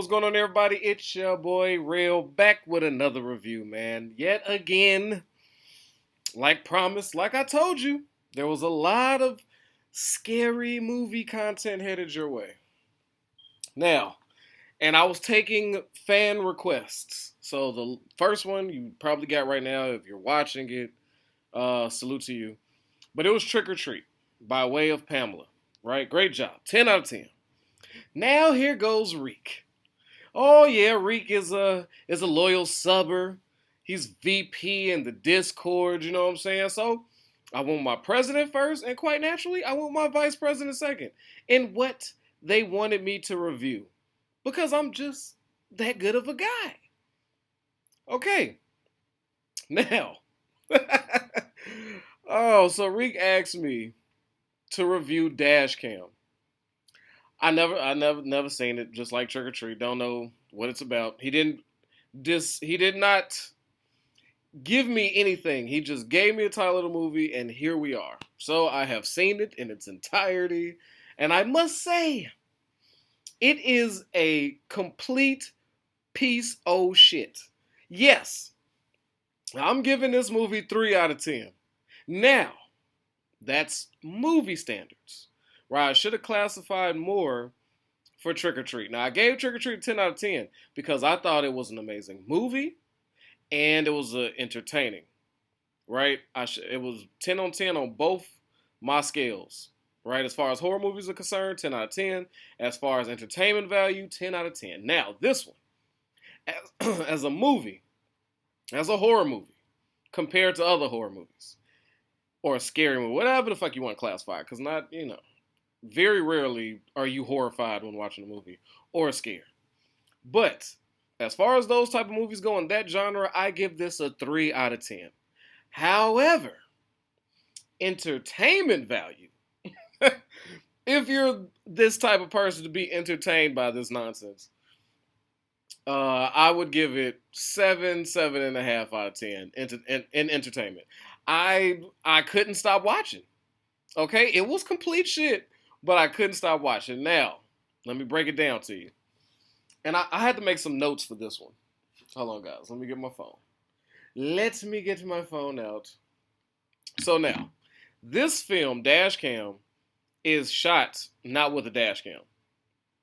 going on, everybody? It's your boy Real back with another review, man. Yet again, like promised, like I told you, there was a lot of scary movie content headed your way. Now, and I was taking fan requests. So the first one you probably got right now, if you're watching it, salute to you. But it was Trick or Treat by way of Pamela. Right? Great job. 10 out of 10. Now here goes Reek. Oh yeah, Reek is a loyal subber. He's VP in the Discord, you know what I'm saying? So I want my president first, and quite naturally, I want my vice president second. In what they wanted me to review. Because I'm just that good of a guy. Okay. Now. So Reek asked me to review Dashcam. I never seen it. Just like Trick or Treat, don't know what it's about. He did not give me anything. He just gave me a title of the movie, and here we are. So I have seen it in its entirety, and I must say, it is a complete piece of shit. Yes, I'm giving this movie 3 out of 10. Now, that's movie standards. Right, I should have classified more for Trick or Treat. Now, I gave Trick or Treat 10 out of 10 because I thought it was an amazing movie and it was entertaining. Right? It was 10 on 10 on both my scales. Right? As far as horror movies are concerned, 10 out of 10. As far as entertainment value, 10 out of 10. Now, this one, as a movie, as a horror movie, compared to other horror movies, or a scary movie, whatever the fuck you want to classify, because very rarely are you horrified when watching a movie or scared. But as far as those type of movies go in that genre, I give this a 3 out of 10. However, entertainment value, if you're this type of person to be entertained by this nonsense, I would give it 7.5 out of 10 in entertainment. I couldn't stop watching. Okay, it was complete shit, but I couldn't stop watching. Now, let me break it down to you. And I had to make some notes for this one. Hold on, guys. Let me get my phone. Let me get my phone out. So now, this film, Dashcam, is shot not with a Dashcam.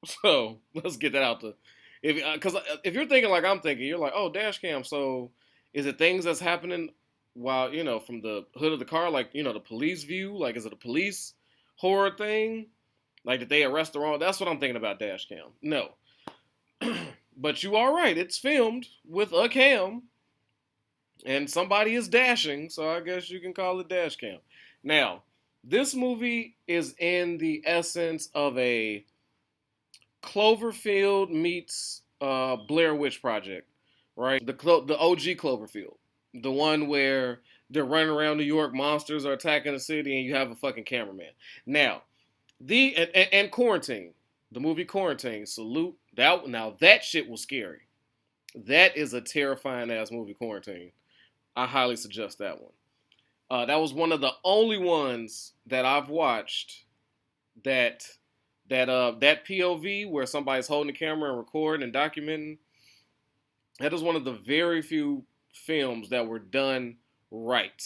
So, let's get that out there. Because if you're thinking like I'm thinking, you're like, oh, Dashcam, so is it things that's happening while, from the hood of the car, like, the police view? Like, is it a police horror thing? Like, did they arrest the wrong? That's what I'm thinking about Dashcam. No. But you are right. It's filmed with a cam. And somebody is dashing. So I guess you can call it Dashcam. Now, this movie is in the essence of a Cloverfield meets Blair Witch Project. Right? The OG Cloverfield. The one where they're running around New York, monsters are attacking the city, and you have a fucking cameraman. Now, and Quarantine, the movie Quarantine, salute that. Now that shit was scary. That is a terrifying ass movie, Quarantine. I highly suggest that one. That was one of the only ones that I've watched that POV where somebody's holding the camera and recording and documenting. That is one of the very few films that were done right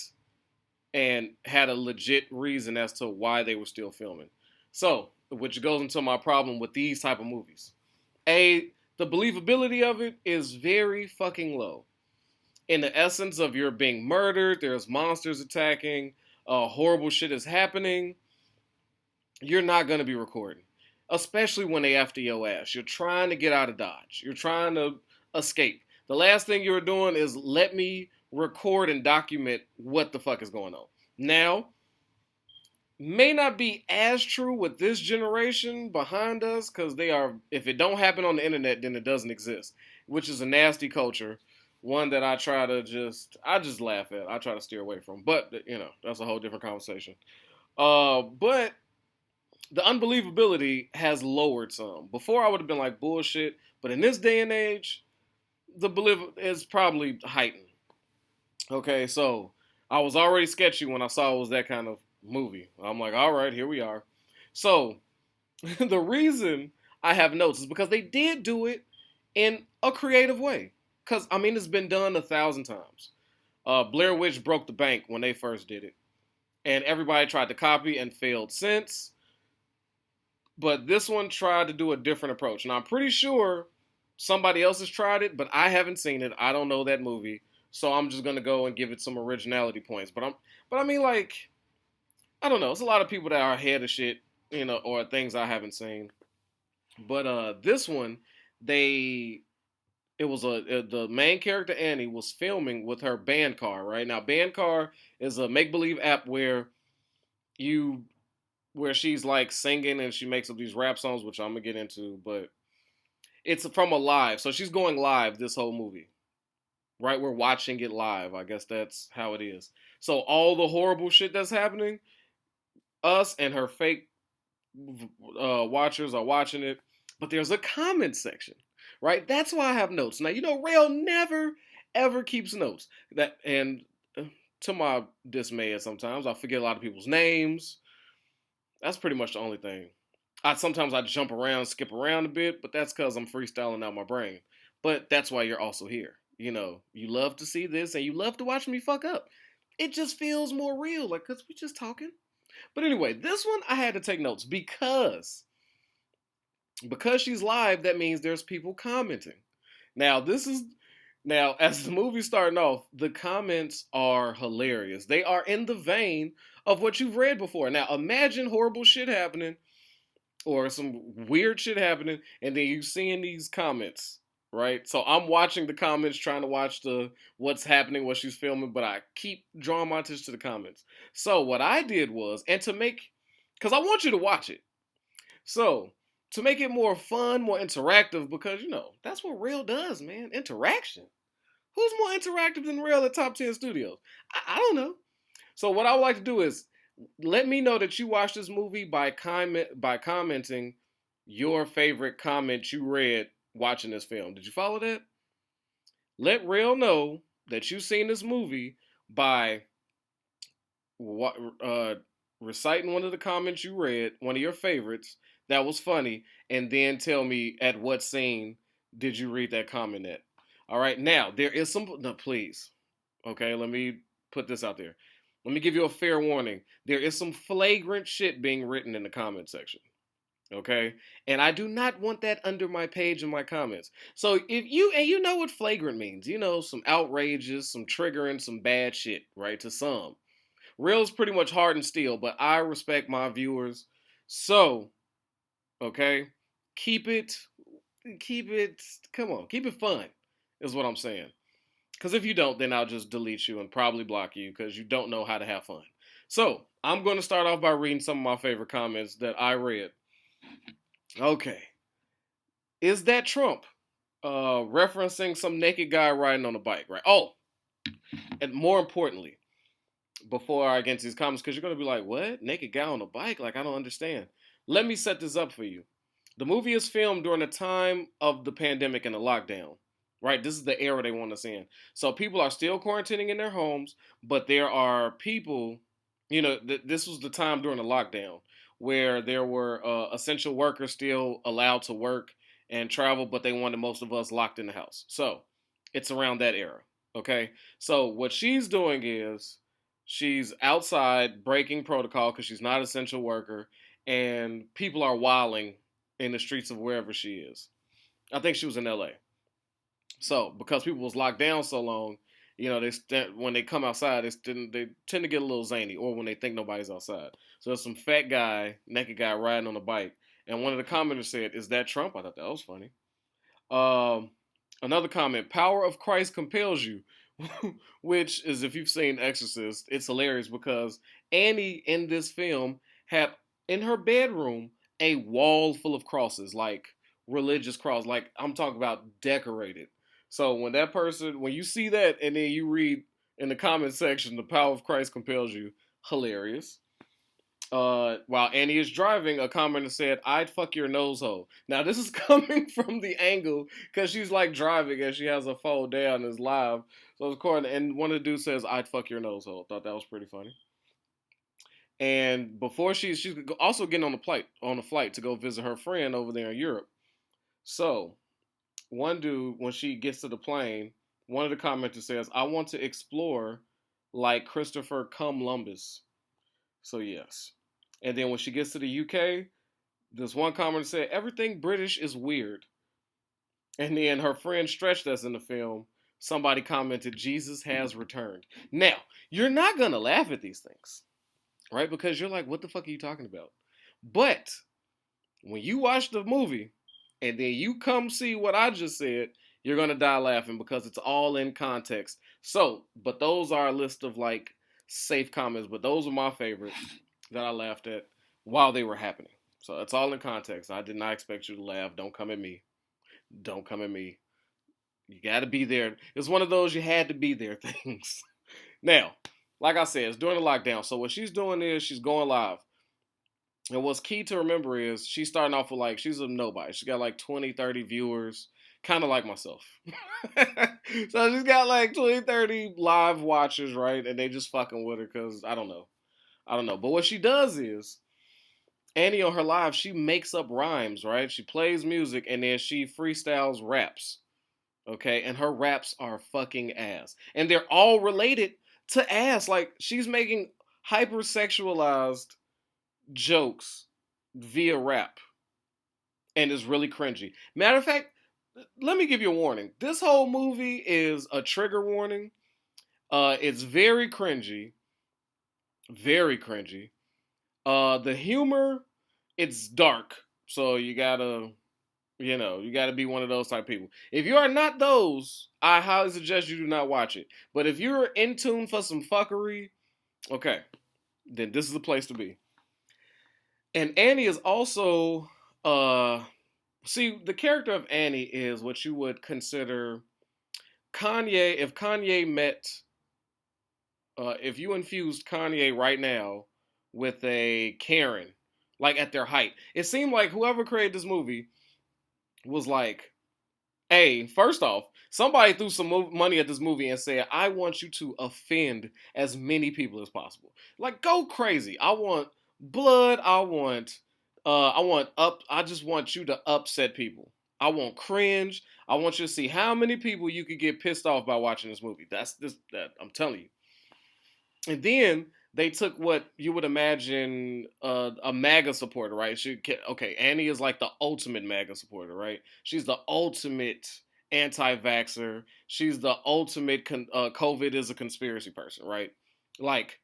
and had a legit reason as to why they were still filming. So, which goes into my problem with these type of movies. The believability of it is very fucking low. In the essence of you're being murdered, there's monsters attacking, horrible shit is happening, you're not going to be recording. Especially when they after your ass. You're trying to get out of Dodge. You're trying to escape. The last thing you're doing is let me record and document what the fuck is going on. Now, may not be as true with this generation behind us, because if it don't happen on the internet, then it doesn't exist, which is a nasty culture, one that I just laugh at. I try to steer away from, but, that's a whole different conversation. But the unbelievability has lowered some. Before I would have been like bullshit, but in this day and age, the belief is probably heightened. Okay, so I was already sketchy when I saw it was that kind of movie. I'm like, all right, here we are. So the reason I have notes is because they did do it in a creative way. Because, I mean, it's been done 1,000 times. Blair Witch broke the bank when they first did it. And everybody tried to copy and failed since. But this one tried to do a different approach. And I'm pretty sure somebody else has tried it, but I haven't seen it. I don't know that movie. So I'm just gonna go and give it some originality points. But I mean, like, I don't know. It's a lot of people that are ahead of shit, or things I haven't seen. But this one, they it was the main character Annie was filming with her band car. Right now, band car is a make believe app you where she's like singing and she makes up these rap songs, which I'm gonna get into. But it's from a live, so she's going live this whole movie. Right, we're watching it live. I guess that's how it is. So all the horrible shit that's happening, us and her fake watchers are watching it, but there's a comment section, right? That's why I have notes. Now Rail never ever keeps notes. To my dismay, sometimes I forget a lot of people's names. That's pretty much the only thing. Sometimes I jump around, skip around a bit, but that's because I'm freestyling out my brain. But that's why you're also here. You love to see this and you love to watch me fuck up. It just feels more real, like, because we're just talking. But anyway, this one I had to take notes because she's live, that means there's people commenting. Now, as the movie's starting off, the comments are hilarious. They are in the vein of what you've read before. Now, imagine horrible shit happening or some weird shit happening, and then you seeing these comments, right? So I'm watching the comments, trying to watch the what's happening, what she's filming, but I keep drawing my attention to the comments. So what I did was, because I want you to watch it. So to make it more fun, more interactive, because that's what Real does, man. Interaction. Who's more interactive than Real at Top 10 Studios? I don't know. So what I would like to do is let me know that you watched this movie by commenting your favorite comment you read watching this film. Did you follow that? Let Real know that you've seen this movie by reciting one of the comments you read, one of your favorites that was funny, and then tell me at what scene did you read that comment at. All right, now there is some. No, please. Okay, let me put this out there. Let me give you a fair warning. There is some flagrant shit being written in the comment section. Okay? And I do not want that under my page in my comments. So if you know what flagrant means, some outrageous, some triggering, some bad shit, right? To some. Real's pretty much hard and steel, but I respect my viewers. So, okay? Keep it, come on, keep it fun, is what I'm saying. Because if you don't, then I'll just delete you and probably block you because you don't know how to have fun. So, I'm going to start off by reading some of my favorite comments that I read. Okay. Is that Trump? Referencing some naked guy riding on a bike, right? Oh, and more importantly, before I get into these comments, because you're going to be like, what? Naked guy on a bike? Like, I don't understand. Let me set this up for you. The movie is filmed during the time of the pandemic and the lockdown. Right, this is the era they want us in. So people are still quarantining in their homes, but there are people, this was the time during the lockdown where there were essential workers still allowed to work and travel, but they wanted most of us locked in the house. So it's around that era, okay? So what she's doing is she's outside breaking protocol because she's not an essential worker, and people are wilding in the streets of wherever she is. I think she was in LA. So because people was locked down so long, when they come outside, they tend to get a little zany, or when they think nobody's outside. So there's some fat guy, naked guy riding on a bike, and one of the commenters said, "Is that Trump?" I thought that was funny. Another comment: "Power of Christ compels you," which is, if you've seen Exorcist, it's hilarious because Annie in this film had in her bedroom a wall full of crosses, like religious cross, like I'm talking about decorated. So when you see that and then you read in the comment section, "The power of Christ compels you," hilarious. While Annie is driving, a commenter said, "I'd fuck your nose hole." Now this is coming from the angle because she's like driving and she has a phone down and is live. So it's recording, and one of the dudes says, "I'd fuck your nose hole." Thought that was pretty funny. And before she's also getting on a flight to go visit her friend over there in Europe. So one dude, when she gets to the plane, one of the commenters says, "I want to explore like Christopher Columbus." So yes. And then when she gets to the UK, this one commenter said, "Everything British is weird." And then her friend Stretch, that's in the film, somebody commented, "Jesus has returned." Now, you're not gonna laugh at these things, right? Because you're like, what the fuck are you talking about? But when you watch the movie and then you come see what I just said, you're gonna die laughing because it's all in context. So, but those are a list of like safe comments, but those are my favorite that I laughed at while they were happening. So it's all in context. I did not expect you to laugh. Don't come at me. Don't come at me. You got to be there. It's one of those you had to be there things. Now, like I said, it's during the lockdown. So what she's doing is she's going live. And what's key to remember is she's starting off with like, she's a nobody. She's got like 20, 30 viewers, kind of like myself. So she's got like 20, 30 live watchers, right? And they just fucking with her because I don't know. I don't know. But what she does is, Annie on her live, she makes up rhymes, right? She plays music and then she freestyles raps. Okay? And her raps are fucking ass. And they're all related to ass. Like she's making hypersexualized jokes via rap. And it's really cringy. Matter of fact, let me give you a warning. This whole movie is a trigger warning. It's very cringy. Very cringy. The humor, it's dark. So you gotta, you gotta be one of those type of people. If you are not those, I highly suggest you do not watch it. But if you're in tune for some fuckery, okay, then this is the place to be. And Annie is also, see, the character of Annie is what you would consider Kanye. If Kanye met, if you infused Kanye right now with a Karen, like at their height, it seemed like whoever created this movie was like, hey, first off, somebody threw some money at this movie and said, I want you to offend as many people as possible. Like, go crazy. I want blood. I just want you to upset people. I want cringe. I want you to see how many people you could get pissed off by watching this movie. That I'm telling you. And then they took what you would imagine a MAGA supporter, right? Okay, Annie is like the ultimate MAGA supporter, right? She's the ultimate anti-vaxxer. She's the ultimate COVID is a conspiracy person, right? Like,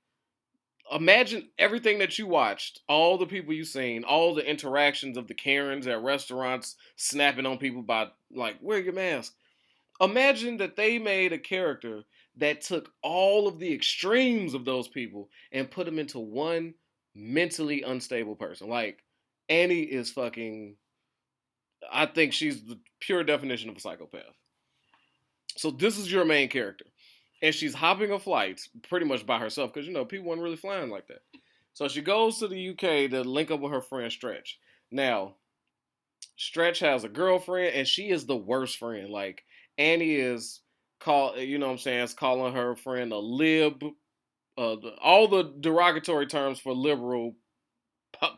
imagine everything that you watched, all the people you've seen, all the interactions of the Karens at restaurants snapping on people by like, wear your mask. Imagine that they made a character that took all of the extremes of those people and put them into one mentally unstable person. Like, Annie is fucking, I think she's the pure definition of a psychopath. So this is your main character. And she's hopping a flight pretty much by herself because, people weren't really flying like that. So she goes to the UK to link up with her friend Stretch. Now, Stretch has a girlfriend and she is the worst friend. Like, Annie is is calling her friend a lib, all the derogatory terms for liberal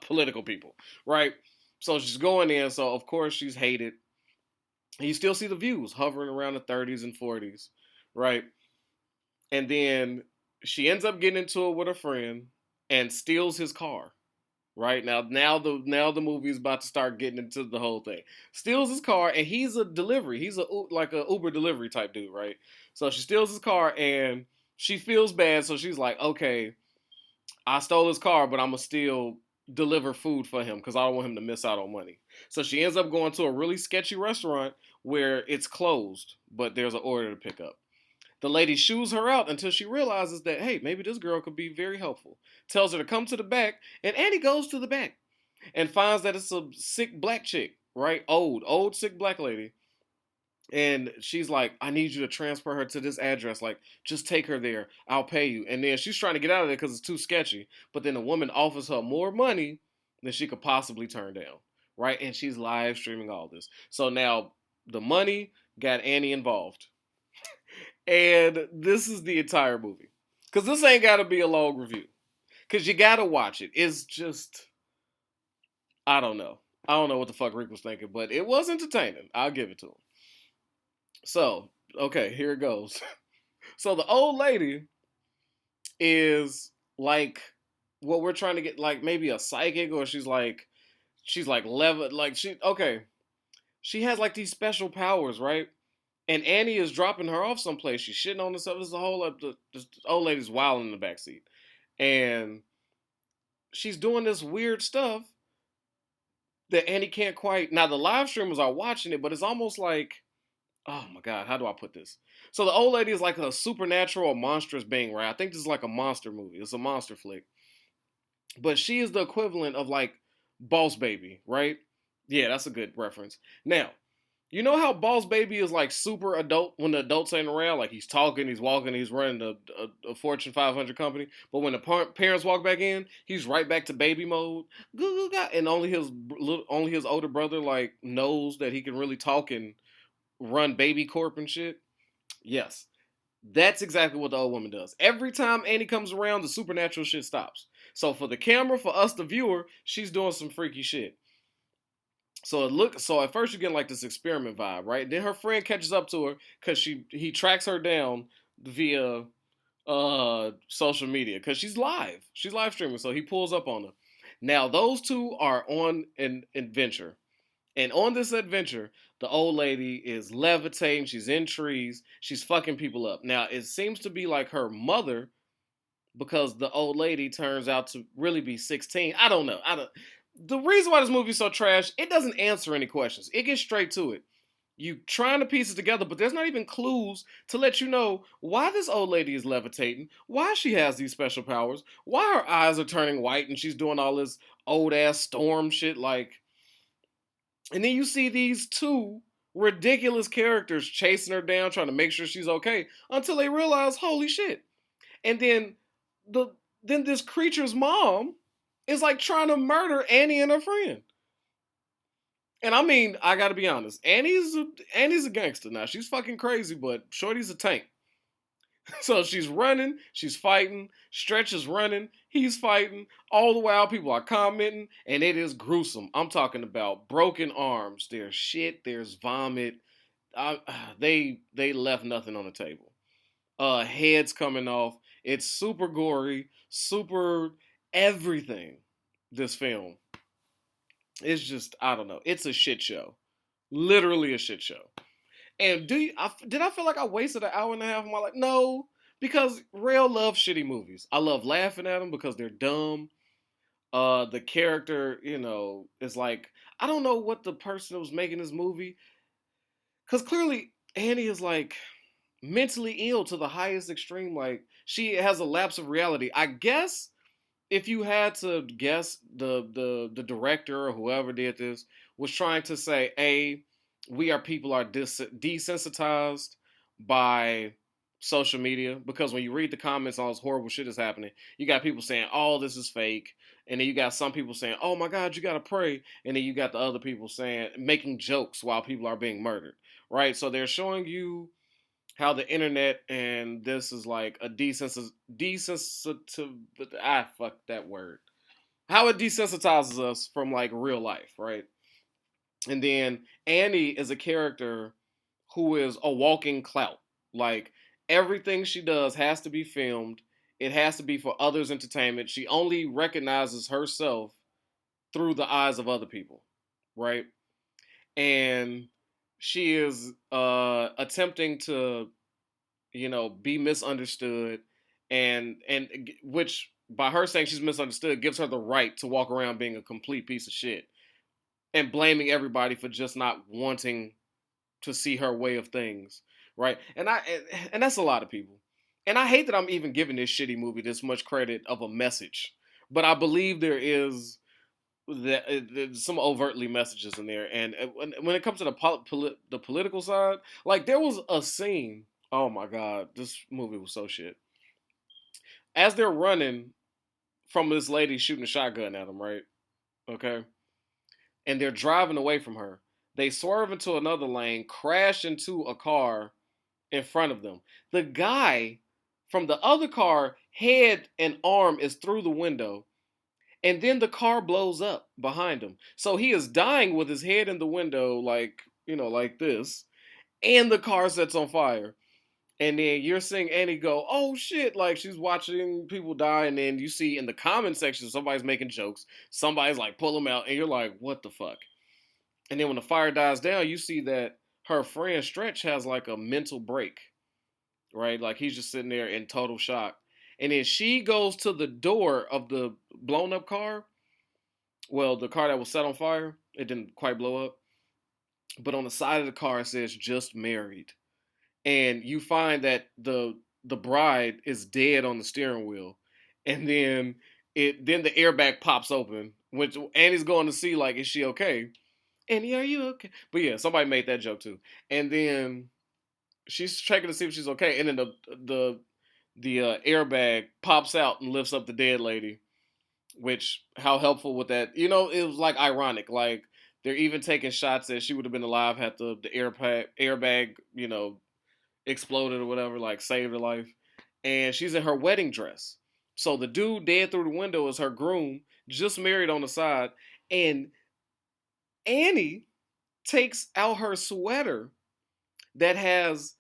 political people, right? So she's going in, so of course she's hated. You still see the views hovering around the 30s and 40s, right? And then she ends up getting into it with her friend and steals his car. Right now the movie is about to start getting into the whole thing. Steals his car and he's a delivery. He's like a Uber delivery type dude, right? So she steals his car and she feels bad. So she's like, okay, I stole his car, but I'm gonna still deliver food for him because I don't want him to miss out on money. So she ends up going to a really sketchy restaurant where it's closed, but there's an order to pick up. The lady shoos her out until she realizes that, hey, maybe this girl could be very helpful. Tells her to come to the back, and Annie goes to the back and finds that it's a sick black chick, right? Old sick black lady. And she's like, I need you to transfer her to this address. Like, just take her there. I'll pay you. And then she's trying to get out of there because it's too sketchy. But then the woman offers her more money than she could possibly turn down, right? And she's live streaming all this. So now the money got Annie involved. And this is the entire movie. Because this ain't got to be a long review. Because you got to watch it. It's just, I don't know. I don't know what the fuck Rick was thinking, but it was entertaining. I'll give it to him. So, okay, here it goes. So the old lady is like what we're trying to get, like maybe a psychic, or she's like level, like she has like these special powers, right? And Annie is dropping her off someplace. She's shitting on herself. This is a whole up. The old lady's wild in the backseat, and she's doing this weird stuff that Annie can't quite. Now the live streamers are watching it, but it's almost like, oh my god, how do I put this? So the old lady is like a supernatural or monstrous being, right? I think this is like a monster movie. It's a monster flick, but she is the equivalent of like Boss Baby, right? Yeah, that's a good reference. Now, you know how Boss Baby is like super adult when the adults ain't around, like he's talking, he's walking, he's running a Fortune 500 company. But when the parents walk back in, he's right back to baby mode. And only his older brother like knows that he can really talk and run Baby Corp and shit. Yes, that's exactly what the old woman does. Every time Annie comes around, the supernatural shit stops. So for the camera, for us the viewer, she's doing some freaky shit. So at first you get like this experiment vibe, right? Then her friend catches up to her because he tracks her down via social media because she's live. She's live streaming, so he pulls up on her. Now those two are on an adventure. And on this adventure, the old lady is levitating, she's in trees, she's fucking people up. Now it seems to be like her mother because the old lady turns out to really be 16. I don't know. I don't. The reason why this movie's so trash, it doesn't answer any questions. It gets straight to it. You trying to piece it together, but there's not even clues to let you know why this old lady is levitating, why she has these special powers, why her eyes are turning white and she's doing all this old ass storm shit like. And then you see these two ridiculous characters chasing her down, trying to make sure she's okay, until they realize, holy shit. And the then this creature's mom is like trying to murder Annie and her friend. And I mean, I gotta be honest, Annie's a gangster now. She's fucking crazy, but Shorty's a tank. So she's running, she's fighting, Stretch is running, he's fighting. All the while, people are commenting, and it is gruesome. I'm talking about broken arms. There's shit. There's vomit. They left nothing on the table. Heads coming off. It's super gory, super everything. This film, it's just, I don't know. It's a shit show, literally a shit show. And did I feel like I wasted an hour and a half of my life? No, because Rail loves shitty movies. I love laughing at them because they're dumb. The character, is like, I don't know what the person that was making this movie, because clearly Annie is like mentally ill to the highest extreme. Like she has a lapse of reality. I guess if you had to guess, the director or whoever did this was trying to say, we are people are desensitized by social media, because when you read the comments, all this horrible shit is happening. You got people saying, "Oh, this is fake," and then you got some people saying, "Oh my God, you gotta pray," and then you got the other people saying, making jokes while people are being murdered. Right? So they're showing you how the internet and this is like a desensitive. Fuck that word. How it desensitizes us from like real life, right? And then Annie is a character who is a walking clout. Like everything she does has to be filmed. It has to be for others' entertainment. She only recognizes herself through the eyes of other people, right? And she is attempting to, be misunderstood, and which by her saying she's misunderstood gives her the right to walk around being a complete piece of shit and blaming everybody for just not wanting to see her way of things, right? And that's a lot of people. And I hate that I'm even giving this shitty movie this much credit of a message, but I believe there is there's some overtly messages in there. And when it comes to the political side, like there was a scene. Oh my god, this movie was so shit. As they're running from this lady shooting a shotgun at them, right? Okay, and they're driving away from her. They swerve into another lane, crash into a car in front of them. The guy from the other car, head and arm is through the window, and then the car blows up behind him. So he is dying with his head in the window, like, like this. and the car sets on fire. And then you're seeing Annie go, oh shit, like she's watching people die, and then you see in the comment section somebody's making jokes, somebody's like pull them out, and you're like, what the fuck? And then when the fire dies down, you see that her friend Stretch has like a mental break, right? Like he's just sitting there in total shock. And then she goes to the door of the blown up car. Well, the car that was set on fire, it didn't quite blow up. But on the side of the car it says just married. And you find that the bride is dead on the steering wheel. And then the airbag pops open, which Annie's going to see like, is she okay? Annie, are you okay? But yeah, somebody made that joke too. And then she's checking to see if she's okay, and then the airbag pops out and lifts up the dead lady. Which, how helpful with that? You know, it was like ironic. Like they're even taking shots that she would have been alive had the airbag, you know, exploded or whatever, like saved her life. And she's in her wedding dress. So the dude dead through the window is her groom, just married on the side, and Annie takes out her sweater that has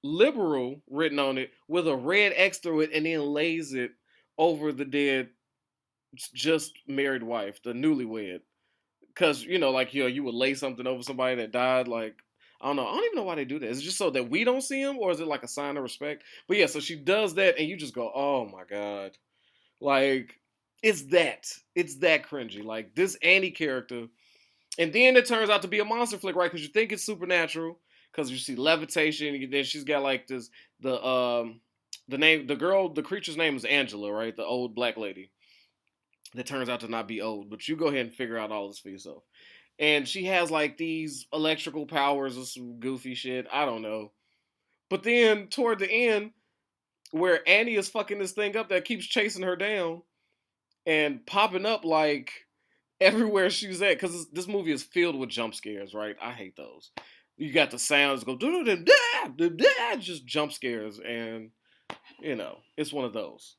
liberal written on it with a red X through it, and then lays it over the dead just married wife, the newlywed. Because you know, like you would lay something over somebody that died. Like I don't know, I don't even know why they do that. Is it just so that we don't see him, or is it like a sign of respect? But yeah, so she does that, and you just go, oh my god, like it's that cringy. Like this Annie character. And then it turns out to be a monster flick, right? Because you think it's supernatural, because you see levitation. And then she's got like this the creature's name is Angela, right? The old black lady that turns out to not be old. But you go ahead and figure out all this for yourself. And she has like these electrical powers or some goofy shit. I don't know. But then toward the end, where Annie is fucking this thing up that keeps chasing her down and popping up like everywhere she's at, because this movie is filled with jump scares, right? I hate those. You got the sounds go just jump scares, and you know it's one of those.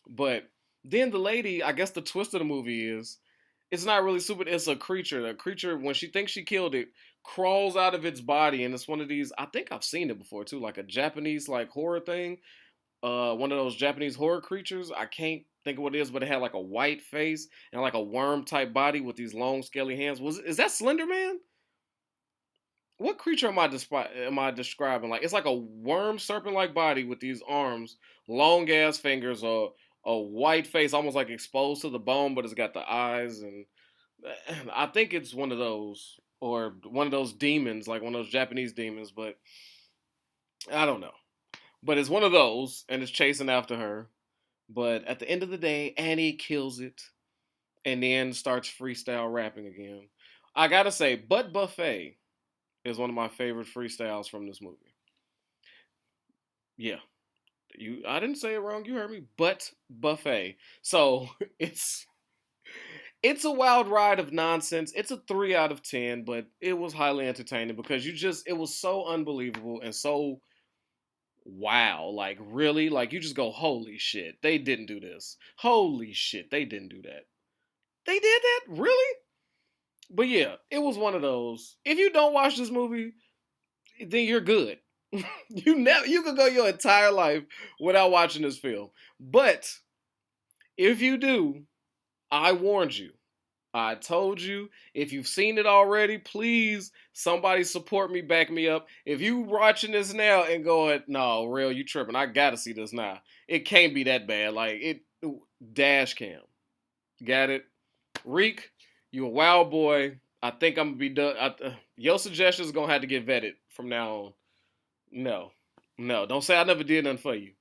But then the lady, I guess the twist of the movie is it's not really super. It's a creature. The creature, when she thinks she killed it, crawls out of its body, and it's one of these. I think I've seen it before too, like a Japanese like horror thing. One of those Japanese horror creatures. I can't think of what it is, but it had like a white face and like a worm type body with these long scaly hands. Is that Slender Man? What creature am I describing? Like it's like a worm serpent like body with these arms, long ass fingers, a white face, almost like exposed to the bone, but it's got the eyes, and I think it's one of those, or one of those demons, like one of those Japanese demons, but I don't know. But it's one of those, and it's chasing after her. But at the end of the day, Annie kills it and then starts freestyle rapping again. I gotta say, Butt Buffet is one of my favorite freestyles from this movie. Yeah, I didn't say it wrong. You heard me. Butt Buffet. So it's it's a wild ride of nonsense. It's a 3 out of 10, but it was highly entertaining because it was so unbelievable and so wow, like really, like you just go, holy shit, they didn't do this. Holy shit, they didn't do that. They did that? Really? But yeah, it was one of those. If you don't watch this movie, then you're good. You could go your entire life without watching this film. But if you do, I warned you. I told you, if you've seen it already, please, somebody support me, back me up. If you watching this now and going, no, real, you tripping, I gotta see this now. It can't be that bad. Like, Dashcam. Got it? Reek, you a wild boy. I think I'm gonna be done. Your suggestions gonna have to get vetted from now on. No. No, don't say I never did nothing for you.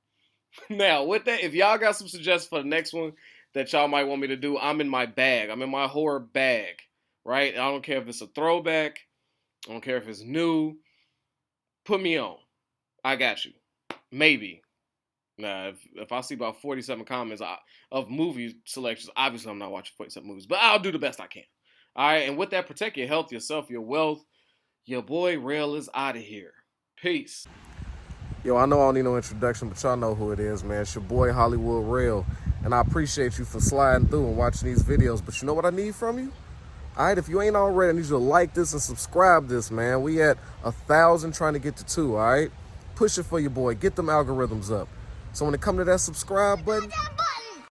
Now, with that, if y'all got some suggestions for the next one that y'all might want me to do, I'm in my bag. I'm in my horror bag, right? I don't care if it's a throwback. I don't care if it's new. Put me on. I got you. Maybe. Now, if I see about 47 comments of movie selections, obviously I'm not watching 47 movies, but I'll do the best I can. All right, and with that, protect your health, yourself, your wealth. Your boy Rail is out of here. Peace. Yo, I know I don't need no introduction, but y'all know who it is, man. It's your boy Hollywood Rail, and I appreciate you for sliding through and watching these videos. But you know what I need from you? All right, if you ain't already, I need you to like this and subscribe this, man. We at 1,000 trying to get to 2, all right? Push it for your boy. Get them algorithms up. So when it come to that subscribe button,